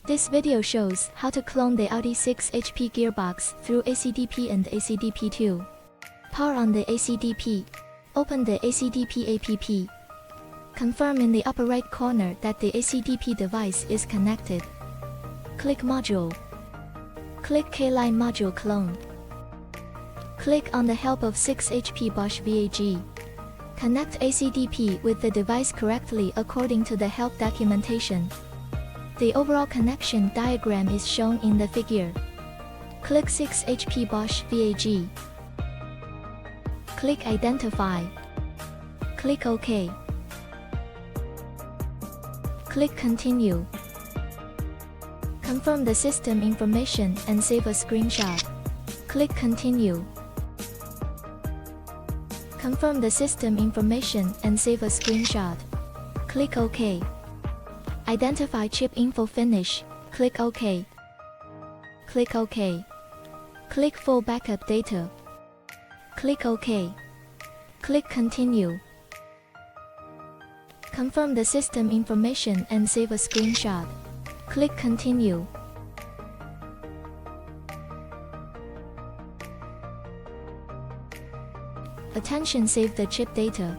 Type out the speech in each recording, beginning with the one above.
This video shows how to clone the Audi 6 HP gearbox through ACDP and ACDP2. Power on the ACDP. Open the ACDP app. Confirm in the upper right corner that the ACDP device is connected. Click Module. Click K-Line Module Clone. Click on the help of 6 HP Bosch VAG. Connect ACDP with the device correctly according to the help documentation. The overall connection diagram is shown in the figure. Click 6 HP Bosch VAG. Click Identify. Click OK. Click Continue. Confirm the system information and save a screenshot. Click Continue. Confirm the system information and save a screenshot. Click OK. Identify chip info finish. Click OK. Click OK. Click Full Backup Data. Click OK. Click Continue. Confirm the system information and save a screenshot. Click Continue. Attention, save the chip data.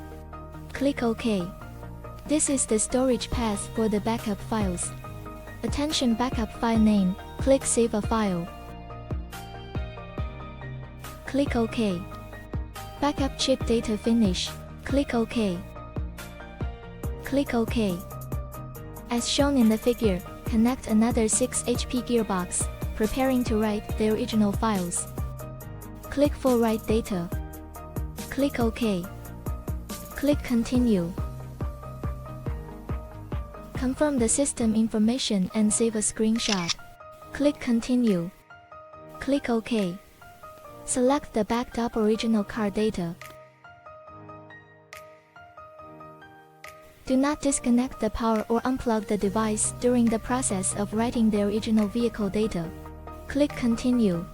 Click OK. This is the storage path for the backup files. Attention, backup file name. Click Save a file. Click OK. Backup chip data finish. Click OK. Click OK. As shown in the figure, connect another 6 HP gearbox, preparing to write the original files. Click Full Write Data. Click OK. Click Continue. Confirm the system information and save a screenshot. Click Continue. Click OK. Select the backed up original car data. Do not disconnect the power or unplug the device during the process of writing the original vehicle data. Click Continue.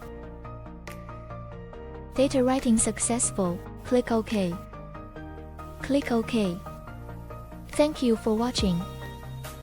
Data writing successful. Click OK. Click OK. Thank you for watching.